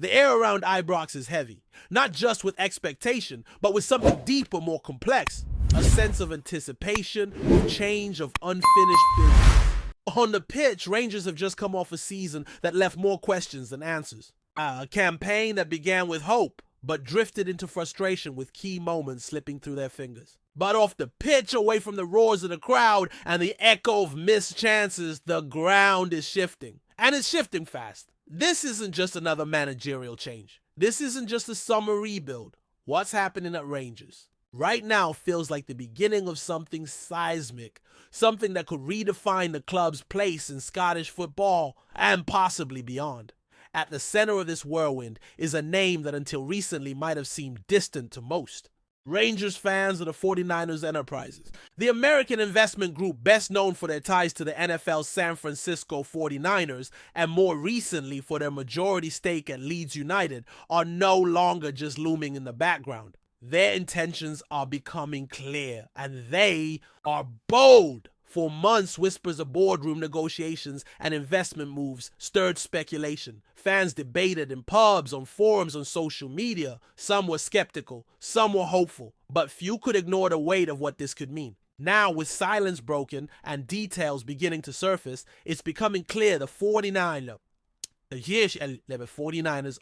The air around Ibrox is heavy, not just with expectation, but with something deeper, more complex. A sense of anticipation, of change, of unfinished business. On the pitch, Rangers have just come off a season that left more questions than answers. A campaign that began with hope, but drifted into frustration with key moments slipping through their fingers. But off the pitch, away from the roars of the crowd and the echo of missed chances, the ground is shifting. And it's shifting fast. This isn't just another managerial change. This isn't just a summer rebuild. What's happening at Rangers right now feels like the beginning of something seismic, something that could redefine the club's place in Scottish football and possibly beyond. At the center of this whirlwind is a name that until recently might have seemed distant to most. Rangers fans of the 49ers Enterprises, the American investment group best known for their ties to the NFL's San Francisco 49ers and more recently for their majority stake at Leeds United, are no longer just looming in the background. Their intentions are becoming clear, and they are bold. For months, whispers of boardroom negotiations and investment moves stirred speculation. Fans debated in pubs, on forums, on social media. Some were skeptical, some were hopeful, but few could ignore the weight of what this could mean. Now, with silence broken and details beginning to surface, it's becoming clear the 49ers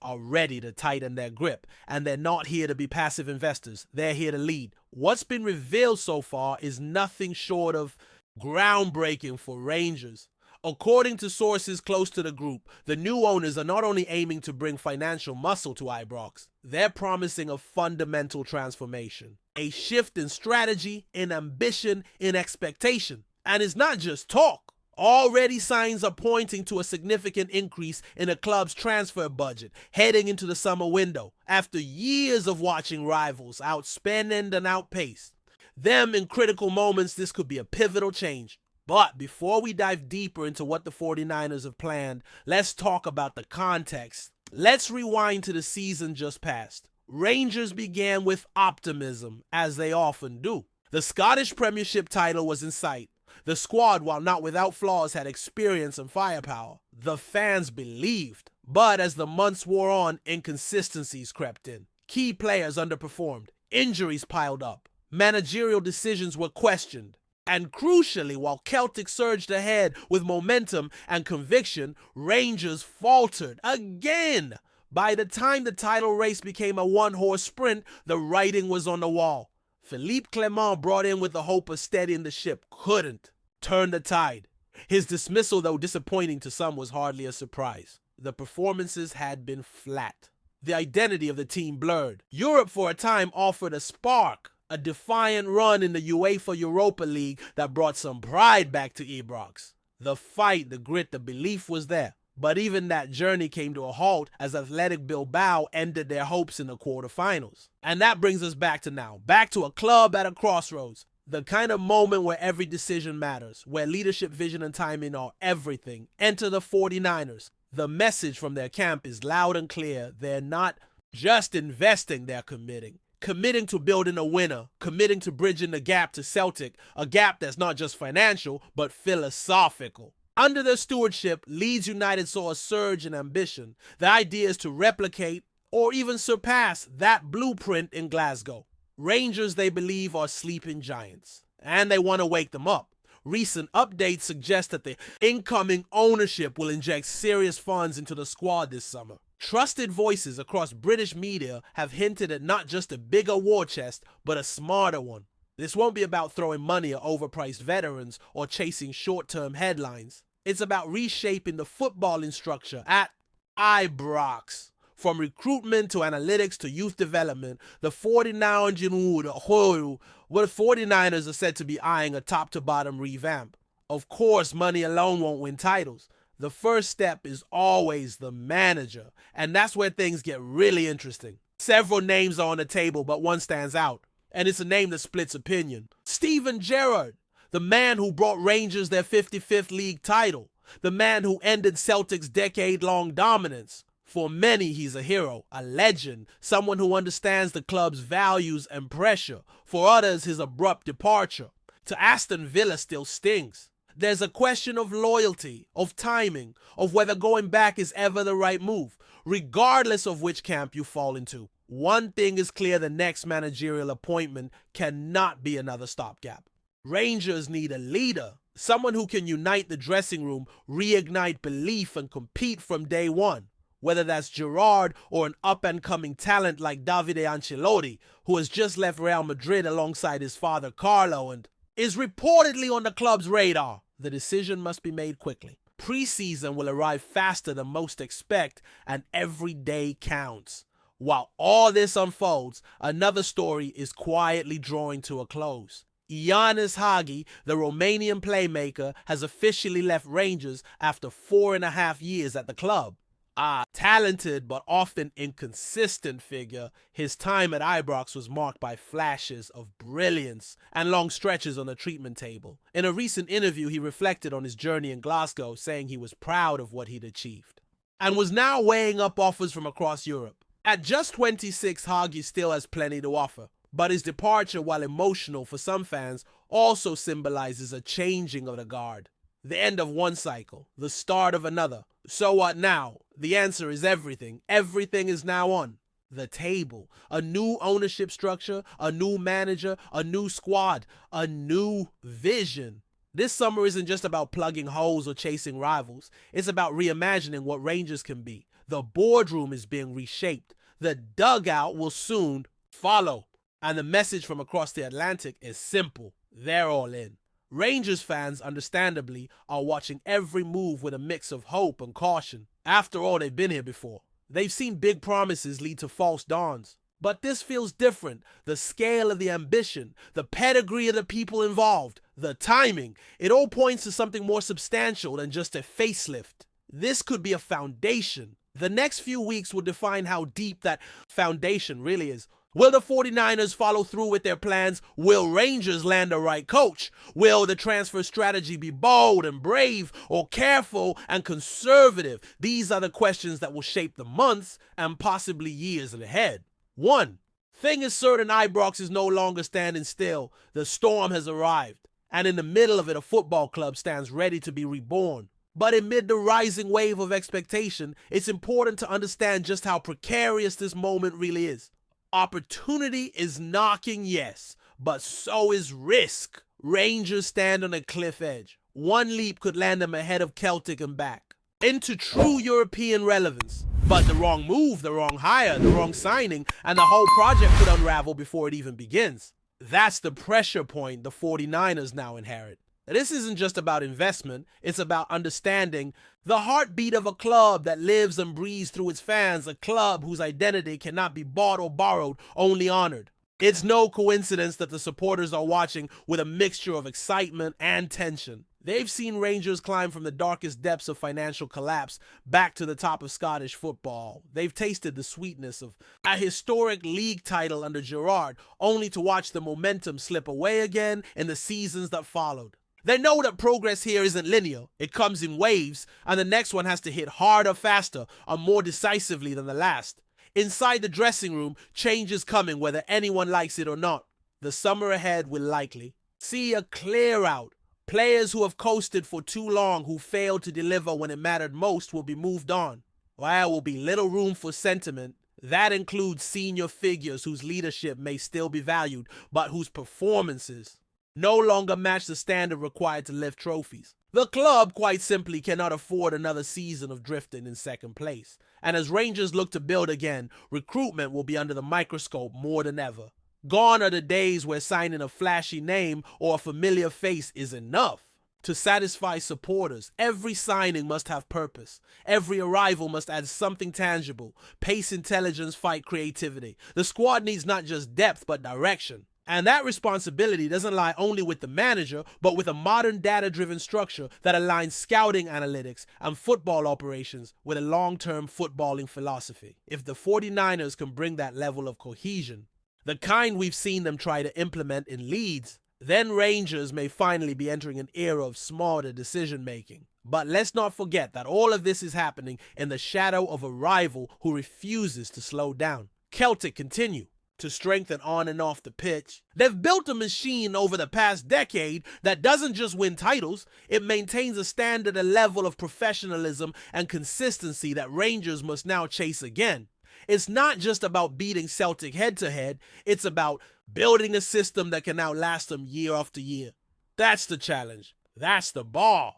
are ready to tighten their grip, and they're not here to be passive investors. They're here to lead. What's been revealed so far is nothing short of groundbreaking for Rangers. According to sources close to the group, the new owners are not only aiming to bring financial muscle to Ibrox, they're promising a fundamental transformation. A shift in strategy, in ambition, in expectation. And it's not just talk. Already signs are pointing to a significant increase in the club's transfer budget heading into the summer window after years of watching rivals outspend and outpace them in critical moments. This could be a pivotal change. But before we dive deeper into what the 49ers have planned, let's talk about the context. Let's rewind to the season just past. Rangers began with optimism, as they often do. The Scottish Premiership title was in sight. The squad, while not without flaws, had experience and firepower. The fans believed. But as the months wore on, inconsistencies crept in. Key players underperformed. Injuries piled up. Managerial decisions were questioned. And crucially, while Celtic surged ahead with momentum and conviction, Rangers faltered again. By the time the title race became a one-horse sprint, the writing was on the wall. Philippe Clement, brought in with the hope of steadying the ship, couldn't turn the tide. His dismissal, though disappointing to some, was hardly a surprise. The performances had been flat. The identity of the team blurred. Europe for a time offered a spark, a defiant run in the UEFA Europa League that brought some pride back to Ibrox. The fight, the grit, the belief was there. But even that journey came to a halt as Athletic Bilbao ended their hopes in the quarterfinals. And that brings us back to now, back to a club at a crossroads. The kind of moment where every decision matters, where leadership, vision, and timing are everything. Enter the 49ers. The message from their camp is loud and clear. They're not just investing, they're committing. Committing to building a winner, committing to bridging the gap to Celtic, a gap that's not just financial, but philosophical. Under their stewardship, Leeds United saw a surge in ambition. The idea is to replicate or even surpass that blueprint in Glasgow. Rangers, they believe, are sleeping giants, and they want to wake them up. Recent updates suggest that the incoming ownership will inject serious funds into the squad this summer. Trusted voices across British media have hinted at not just a bigger war chest, but a smarter one. This won't be about throwing money at overpriced veterans or chasing short-term headlines. It's about reshaping the footballing structure at Ibrox. From recruitment to analytics to youth development, the 49ers are said to be eyeing a top-to-bottom revamp. Of course, money alone won't win titles. The first step is always the manager, and that's where things get really interesting. Several names are on the table, but one stands out, and it's a name that splits opinion. Steven Gerrard, the man who brought Rangers their 55th league title, the man who ended Celtic's decade-long dominance. For many, he's a hero, a legend, someone who understands the club's values and pressure. For others, his abrupt departure to Aston Villa still stings. There's a question of loyalty, of timing, of whether going back is ever the right move, regardless of which camp you fall into. One thing is clear: the next managerial appointment cannot be another stopgap. Rangers need a leader, someone who can unite the dressing room, reignite belief, and compete from day one. Whether that's Gerrard or an up-and-coming talent like Davide Ancelotti, who has just left Real Madrid alongside his father Carlo and is reportedly on the club's radar. The decision must be made quickly. Preseason will arrive faster than most expect, and every day counts. While all this unfolds, another story is quietly drawing to a close. Ianis Hagi, the Romanian playmaker, has officially left Rangers after 4.5 years at the club. A talented but often inconsistent figure, his time at Ibrox was marked by flashes of brilliance and long stretches on the treatment table. In a recent interview, he reflected on his journey in Glasgow, saying he was proud of what he'd achieved and was now weighing up offers from across Europe. At just 26, Hagi still has plenty to offer, but his departure, while emotional for some fans, also symbolizes a changing of the guard. The end of one cycle, the start of another. So what now? The answer is everything. Everything is now on the table. A new ownership structure, a new manager, a new squad, a new vision. This summer isn't just about plugging holes or chasing rivals. It's about reimagining what Rangers can be. The boardroom is being reshaped. The dugout will soon follow. And the message from across the Atlantic is simple. They're all in. Rangers fans, understandably, are watching every move with a mix of hope and caution. After all, they've been here before. They've seen big promises lead to false dawns. But this feels different. The scale of the ambition, the pedigree of the people involved, the timing, it all points to something more substantial than just a facelift. This could be a foundation. The next few weeks will define how deep that foundation really is. Will the 49ers follow through with their plans? Will Rangers land the right coach? Will the transfer strategy be bold and brave, or careful and conservative? These are the questions that will shape the months and possibly years ahead. One thing is certain: Ibrox is no longer standing still. The storm has arrived, and in the middle of it, a football club stands ready to be reborn. But amid the rising wave of expectation, it's important to understand just how precarious this moment really is. Opportunity is knocking, yes, but so is risk. Rangers stand on a cliff edge. One leap could land them ahead of Celtic and back into true European relevance. But the wrong move, the wrong hire, the wrong signing, and the whole project could unravel before it even begins. That's the pressure point the 49ers now inherit. This isn't just about investment, it's about understanding the heartbeat of a club that lives and breathes through its fans, a club whose identity cannot be bought or borrowed, only honored. It's no coincidence that the supporters are watching with a mixture of excitement and tension. They've seen Rangers climb from the darkest depths of financial collapse back to the top of Scottish football. They've tasted the sweetness of a historic league title under Gerrard, only to watch the momentum slip away again in the seasons that followed. They know that progress here isn't linear. It comes in waves, and the next one has to hit harder, faster, or more decisively than the last. Inside the dressing room, change is coming whether anyone likes it or not. The summer ahead will likely see a clear out. Players who have coasted for too long, who failed to deliver when it mattered most, will be moved on. While there will be little room for sentiment, that includes senior figures whose leadership may still be valued, but whose performances no longer match the standard required to lift trophies. The club, quite simply, cannot afford another season of drifting in second place. And as Rangers look to build again, recruitment will be under the microscope more than ever. Gone are the days where signing a flashy name or a familiar face is enough. To satisfy supporters, every signing must have purpose. Every arrival must add something tangible. Pace, intelligence, fight, creativity. The squad needs not just depth, but direction. And that responsibility doesn't lie only with the manager, but with a modern data-driven structure that aligns scouting analytics and football operations with a long-term footballing philosophy. If the 49ers can bring that level of cohesion, the kind we've seen them try to implement in Leeds, then Rangers may finally be entering an era of smarter decision-making. But let's not forget that all of this is happening in the shadow of a rival who refuses to slow down. Celtic continue. to strengthen on and off the pitch. They've built a machine over the past decade that doesn't just win titles, it maintains a standard and level of professionalism and consistency that Rangers must now chase again. It's not just about beating Celtic head-to-head, it's about building a system that can outlast them year after year. That's the challenge. That's the bar.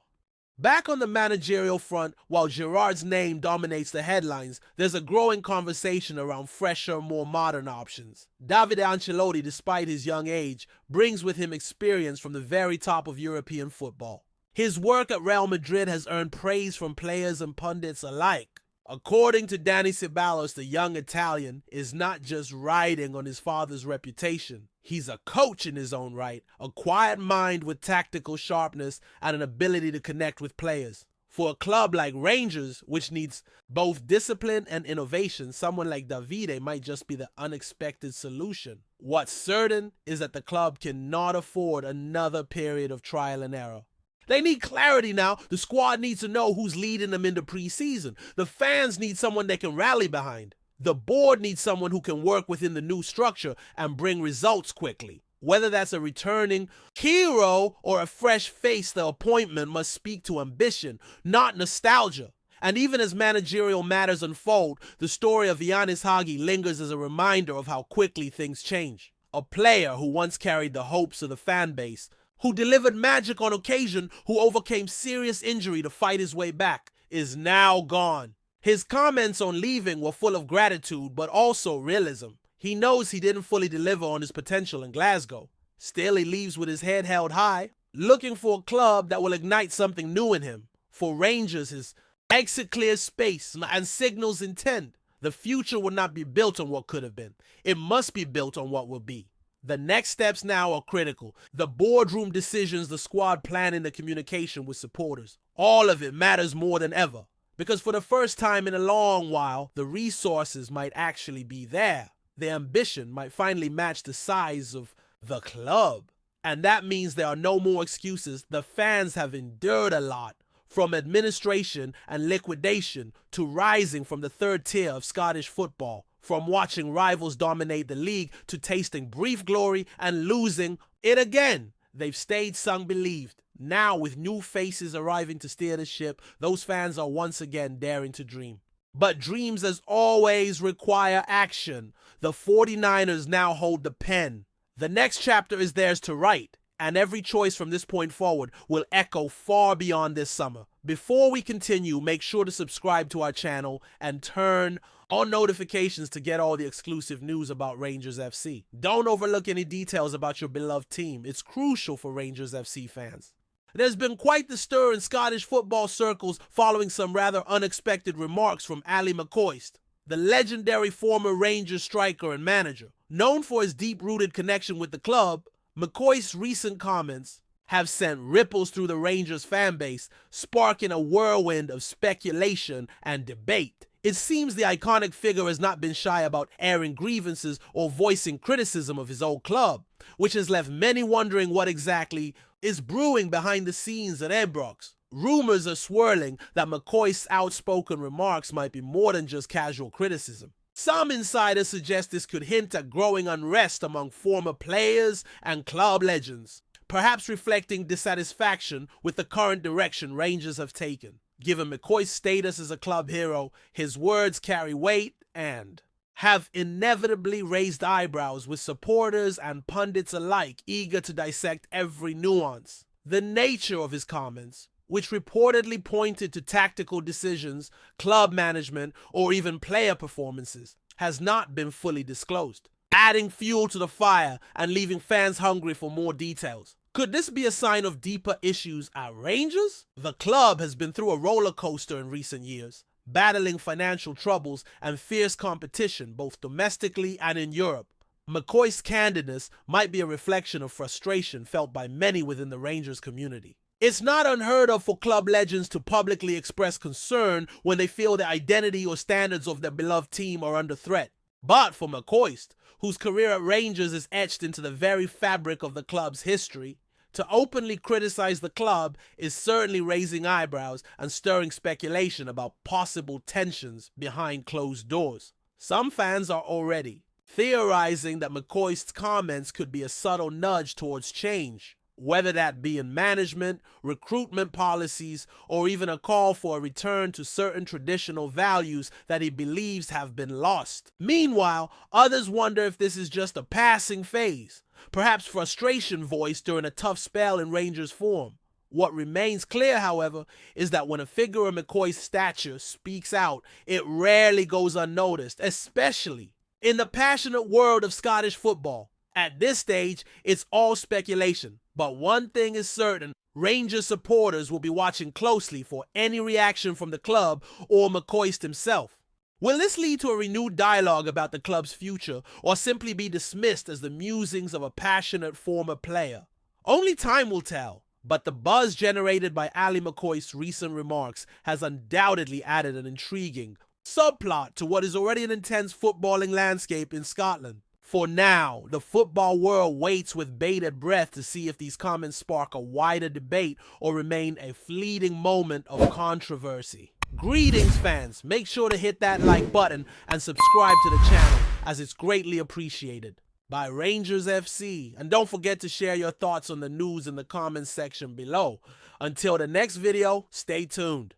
Back on the managerial front, while Gerrard's name dominates the headlines, there's a growing conversation around fresher, more modern options. Davide Ancelotti, despite his young age, brings with him experience from the very top of European football. His work at Real Madrid has earned praise from players and pundits alike. According to Danny Ceballos, the young Italian is not just riding on his father's reputation. He's a coach in his own right, a quiet mind with tactical sharpness and an ability to connect with players. For a club like Rangers, which needs both discipline and innovation, someone like Davide might just be the unexpected solution. What's certain is that the club cannot afford another period of trial and error. They need clarity now. The squad needs to know who's leading them into preseason. The fans need someone they can rally behind. The board needs someone who can work within the new structure and bring results quickly. Whether that's a returning hero or a fresh face, the appointment must speak to ambition, not nostalgia. And even as managerial matters unfold, the story of Giannis Hagi lingers as a reminder of how quickly things change. A player who once carried the hopes of the fan base, who delivered magic on occasion, who overcame serious injury to fight his way back, is now gone. His comments on leaving were full of gratitude, but also realism. He knows he didn't fully deliver on his potential in Glasgow. Still, he leaves with his head held high, looking for a club that will ignite something new in him. For Rangers, his exit clears space and signals intent. The future will not be built on what could have been. It must be built on what will be. The next steps now are critical. The boardroom decisions, the squad planning, the communication with supporters. All of it matters more than ever. Because for the first time in a long while, the resources might actually be there. The ambition might finally match the size of the club. And that means there are no more excuses. The fans have endured a lot. From administration and liquidation to rising from the third tier of Scottish football. From watching rivals dominate the league to tasting brief glory and losing it again. They've stayed, sung, believed. Now, with new faces arriving to steer the ship, those fans are once again daring to dream. But dreams, as always, require action. The 49ers now hold the pen. The next chapter is theirs to write, and every choice from this point forward will echo far beyond this summer. Before we continue, make sure to subscribe to our channel and turn on notifications to get all the exclusive news about Rangers FC. Don't overlook any details about your beloved team. It's crucial for Rangers FC fans. There's been quite the stir in Scottish football circles following some rather unexpected remarks from Ali McCOIST, the legendary former Rangers striker and manager. Known for his deep-rooted connection with the club, McCoist's recent comments have sent ripples through the Rangers fan base, sparking a whirlwind of speculation and debate. It seems the iconic figure has not been shy about airing grievances or voicing criticism of his old club, which has left many wondering what exactly is brewing behind the scenes at Ibrox. Rumors are swirling that McCoist's outspoken remarks might be more than just casual criticism. Some insiders suggest this could hint at growing unrest among former players and club legends, perhaps reflecting dissatisfaction with the current direction Rangers have taken. Given McCoist's status as a club hero, his words carry weight and have inevitably raised eyebrows, with supporters and pundits alike eager to dissect every nuance. The nature of his comments, which reportedly pointed to tactical decisions, club management, or even player performances, has not been fully disclosed, adding fuel to the fire and leaving fans hungry for more details. Could this be a sign of deeper issues at Rangers? The club has been through a roller coaster in recent years, battling financial troubles and fierce competition both domestically and in Europe. McCoist's candidness might be a reflection of frustration felt by many within the Rangers community. It's not unheard of for club legends to publicly express concern when they feel the identity or standards of their beloved team are under threat. But for McCoist, whose career at Rangers is etched into the very fabric of the club's history, to openly criticize the club is certainly raising eyebrows and stirring speculation about possible tensions behind closed doors. Some fans are already theorizing that McCOIST's comments could be a subtle nudge towards change, whether that be in management, recruitment policies, or even a call for a return to certain traditional values that he believes have been lost. Meanwhile, others wonder if this is just a passing phase, perhaps frustration voiced during a tough spell in Rangers form. What remains clear, however, is that when a figure of McCOIST's stature speaks out, it rarely goes unnoticed, especially in the passionate world of Scottish football. At this stage, it's all speculation, but one thing is certain: Rangers supporters will be watching closely for any reaction from the club or McCOIST himself. Will this lead to a renewed dialogue about the club's future, or simply be dismissed as the musings of a passionate former player? Only time will tell. But the buzz generated by Ali McCOIST's recent remarks has undoubtedly added an intriguing subplot to what is already an intense footballing landscape in Scotland. For now, the football world waits with bated breath to see if these comments spark a wider debate or remain a fleeting moment of controversy. Greetings, fans. Make sure to hit that like button and subscribe to the channel, as it's greatly appreciated. By Rangers FC, and don't forget to share your thoughts on the news in the comments section below. Until the next video, stay tuned.